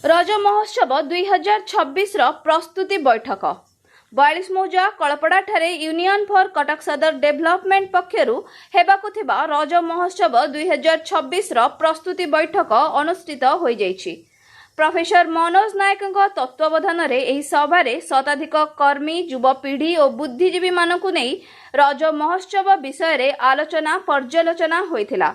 रज महोत्सव 2026 प्रस्तुति बैठक 42 मौजा कलपड़ा ठारे यूनियन फॉर कटक सदर डेभलपमेंट पक्षरु हेबाकु थिबा रज महोत्सव 2026 प्रस्तुति बैठक अनुष्ठित होई जाइछि। प्रोफेसर मनोज नायक तत्वावधान रे एही सभारे शताधिक कर्मी युवपीढ़ी और बुद्धिजीवी मानकु नै रज महोत्सव विषय रे आलोचना पर्यालोचना होइथिला।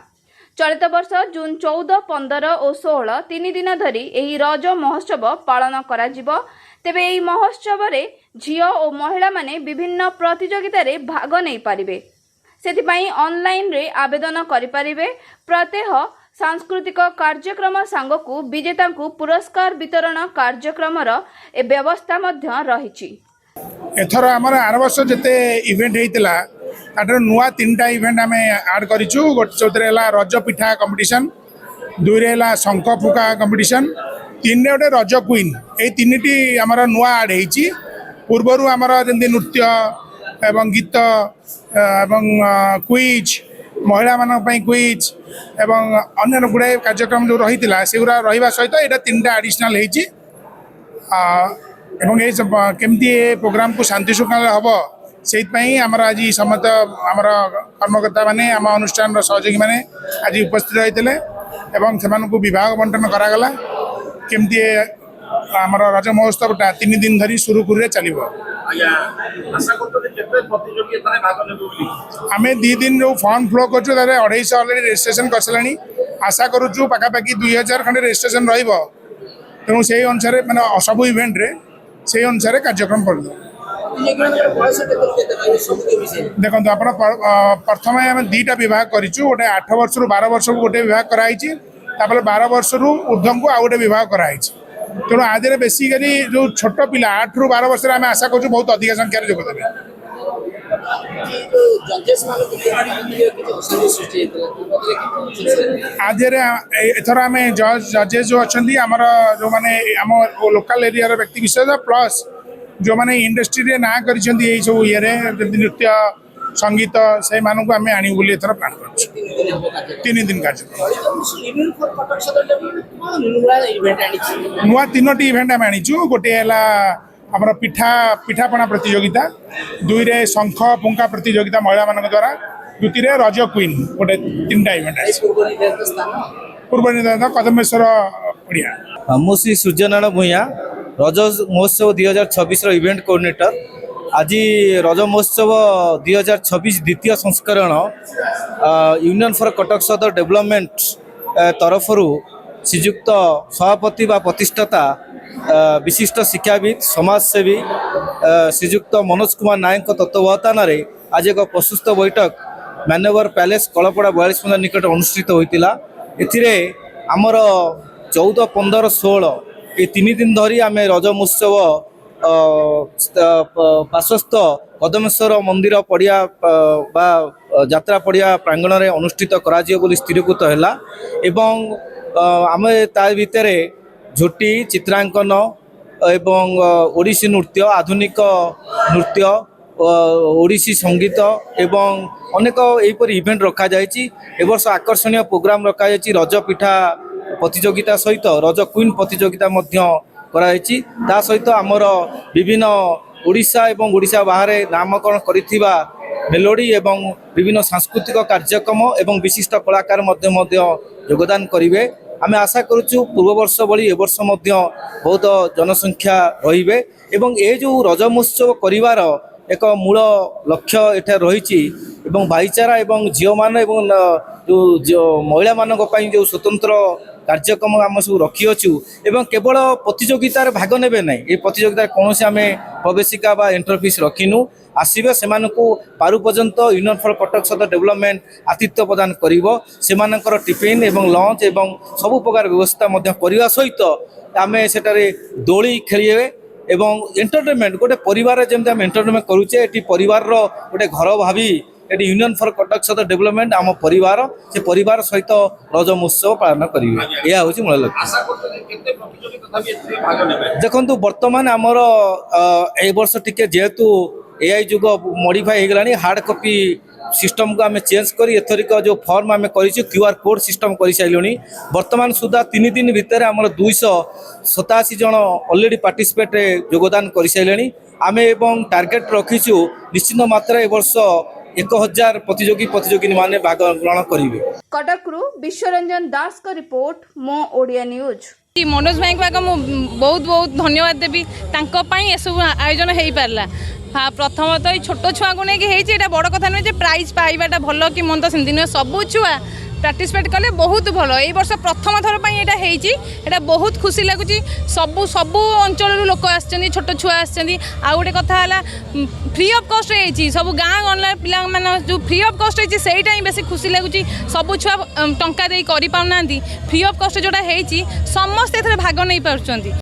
चलित वर्ष जून 14, 15 और 16 तीन दिन धरी एही रज महोत्सव पालन करा जिवो। तेबे एही महोत्सव रे झियो और महिला माने विभिन्न प्रतियोगिता रे भाग नै पारिबे। सेथिपाई ऑनलाइन रे आवेदन करि पारिबे। प्रत्येक सांस्कृतिक कार्यक्रम सांगकु विजेता को पुरस्कार वितरण कार्यक्रम ए व्यवस्था मध्य रहिछि। एथर आमर आर वर्ष जिते इवेंट होता ताटर नुआ 3टा इवेंट आम आड करूँ। गोटे रज पिठा कंपटीशन, दुईरे शंख फुका कंपटीशन, तीन गोटे रज क्वीन। ये 3टी आमर नुआ आड होती। पूर्वर आमर जमी नृत्य एवं गीत एवं क्विज, महिला मानी क्विज एवं अन्य गुड़ाए कार्यक्रम जो रही से रहा सहित यहाँ 3टा एडिशनल होती। एवं ये केमती प्रोग्राम को शांति श्रृंखला हम से आमर आज समस्त आमर कर्मकर्ता माने आम अनुष्ठान सहयोगी माने आज उपस्थित होते एवं से विभाग बंटन करागला। केमती आमर रज महोत्सवटा 3 दिन धरी सुरुखुरु चलो। आम 2 दिन जो फॉर्म फ्लो कर 250 अलरेडी रेजिस्ट्रेशन कर सारे। आशा करुचु पाखापाखि 2000 खंडे रेजिस्ट्रेशन तेणु से अनुसार मैंने सब इवेंट रे से अनुसार कार्यक्रम कर देखो। आप प्रथम आम 2टा विभाग करूँ। गोटे 8 वर्ष रु 12 वर्ष को गोटे विभाग कराई, 12 वर्ष रु ऊर्ध्व को आउ गोटे विभाग कराई। तेणु आदि बेसिकली जो छोट पिला 8 रु 12 वर्ष आम आशा करूँ बहुत अधिक संख्यार जोगदेवे। आज एथर आम जजेस जो अच्छा आमर जो मैंने आम लोकल एरिया व्यक्ति विशेष प्लस जो मैंने इंडस्ट्री ना कर सब ये नृत्य संगीत से मानक आम आणु बोली एथर प्लान कर 3 दिन कार्यक्रम नुआ 3टी इवेंट आम आनीचु। गोटे आमर पिठापणा प्रतियोगिता, दुईरे शंख फुंका प्रतियोगिता महिला मान द्वारा, द्वितीय रज क्वीन। गोटे 3टा इवेंट पूर्व निर्धारित कदमेश्वर पड़िया। मुझे सूर्यनारायण भूया रज महोत्सव 2026 इवेंट कोऑर्डिनेटर। आज रज महोत्सव 2026 द्वितीय संस्करण यूनियन फॉर कटक सदर डेवलपमेंट तरफ श्रीजुक्त सभापति व प्रतिष्ठाता विशिष्ट शिक्षाविद समाजसेवी श्रीजुक्त मनोज कुमार नायक तत्वावधान आज एक प्रस्तुत बैठक मान्यवर पैलेस कलपड़ा 42 मौजा निकट अनुष्ठित होता। एमर 14, 15, 16 ये 3 दिन धरी आम रज महोत्सव पार्श्वस्थ कदमेश्वर मंदिर पड़िया बा यात्रा पड़िया प्रांगण में अनुष्ठित करा स्थिरीकृत है। एवं आम ता भितर झोटी चित्रांकन एवं ओडिसी नृत्य, आधुनिक नृत्य, ओडिसी संगीत एवं अनेक यहीपरि इवेंट रखा जायछि। ए वर्ष आकर्षणीय प्रोग्राम रखा जायछि। रज पिठा प्रतियोगिता सहित रज क्वीन प्रतियोगिता मध्य करायछि। ता सहित आमर विभिन्न ओडिशा एवं ओडिशा बाहर नामकरण करिथिबा मेलोडी एवं विभिन्न सांस्कृतिक कार्यक्रम एवं विशिष्ट कलाकार मध्य योगदान करिवे। आम आशा करुचु पूर्व वर्ष भली ए वर्ष मध्य बहुत जनसंख्या रहिबे एवं ए जो रज महोत्सव करिवार एक मूल लक्ष्य एठा रही एवं भाईचारा एवं झील मान एवं जो महिला मान जो स्वतंत्र कार्यक्रम आम सब रखीअछु एवं केवल प्रतियोगितार भाग नेबे ना। ये प्रतियोगिता कौन से आम प्रवेशिका बा एंट्री फीस रखिनु। आसबे से पारु पर्यंत यूनियन फॉर कटक सदर डेवलपमेंट आतिथ्य प्रदान करिवो। सेमानकर टिफिन एवं लंच एवं सब प्रकार व्यवस्था मध्य करिवा सहित आम सेटारे दोली खेलिए एवं एंटरटेनमेंट गोटे परिवार जमी आम एंटरटेनमेंट करुचे। ये परिवार गोटे घर भावी ये यूनियन फॉर कटक सदर डेवलपमेंट आम परिवार से परिवार सहित रज महोत्सव पालन करेंगे। यह हूँ मूल लक्ष्य। देखो बर्तमान आमर ए वर्ष टिके जेहेतु एआई जुग मॉडिफाई हो गलानी हार्ड कॉपी सिस्टम को आम चेंज कर एथरिक जो फॉर्म आम कर QR कोड सिस्टम कर सारे बर्तमान सुधा 3 दिन भितर आम 287 जन ऑलरेडी पार्टिसिपेट योगदान कर सारे आम एवं टार्गेट रखीचु निश्चित मात्रा ए वर्ष 1000 प्रतियोगी माने भाग ग्रहण करेंगे। कटकरू विश्वरंजन दास का रिपोर्ट मो ओडिया न्यूज। मनोज भाई को बहुत बहुत धन्यवाद देवी ये सब आयोजन हो पारा। हाँ प्रथमतः छोट छुआ को लेकिन बड़ कथा नुहे प्राइज पाइबाटा भल कि मन तो सेमती नुहे सब छुआ पार्टिसिपेट कले बहुत भल। ए वर्ष प्रथम थर पर यहाँ बहुत खुशी लगुच सबू सबू अंचल लोक आसछन्ति छोट छुआ आसछन्ति। आ गोटे कथा है फ्री ऑफ कॉस्ट है सब गाँ गंडा पिला मान जो फ्री ऑफ कॉस्ट है सहीटा ही बेसी खुशी लगुच। सबू छुआ टंका दे करि पाउनांती फ्री ऑफ कॉस्ट जोटा है समस्ते भाग नहीं पार्छन्ति।